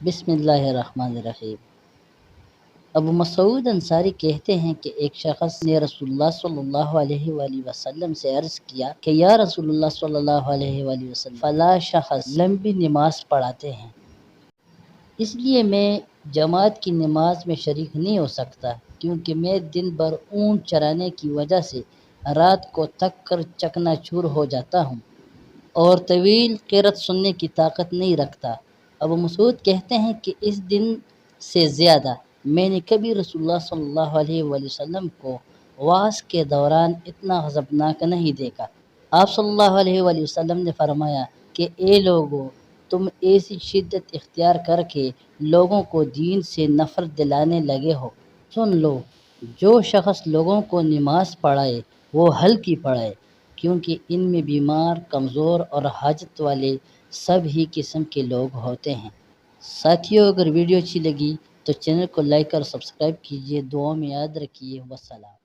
بسم اللہ الرحمن الرحیم۔ ابو مسعود انصاری کہتے ہیں کہ ایک شخص نے رسول اللہ صلی اللہ علیہ وآلہ وسلم سے عرض کیا کہ یا رسول اللہ صلی اللہ علیہ وآلہ وسلم، فلاں شخص لمبی نماز پڑھاتے ہیں، اس لیے میں جماعت کی نماز میں شریک نہیں ہو سکتا، کیونکہ میں دن بھر اونٹ چرانے کی وجہ سے رات کو تھک کر چکنا چور ہو جاتا ہوں اور طویل قرأت سننے کی طاقت نہیں رکھتا۔ ابو مسعود کہتے ہیں کہ اس دن سے زیادہ میں نے کبھی رسول اللہ صلی اللہ علیہ وآلہ وسلم کو وعظ کے دوران اتنا غضبناک نہیں دیکھا۔ آپ صلی اللہ علیہ وآلہ وسلم نے فرمایا کہ اے لوگو، تم ایسی شدت اختیار کر کے لوگوں کو دین سے نفرت دلانے لگے ہو۔ سن لو، جو شخص لوگوں کو نماز پڑھائے وہ ہلکی پڑھائے، کیونکہ ان میں بیمار، کمزور اور حاجت والے سب ہی قسم کے لوگ ہوتے ہیں۔ ساتھیو، اگر ویڈیو اچھی لگی تو چینل کو لائک اور سبسکرائب کیجیے، دعاؤں میں یاد رکھیے۔ والسلام۔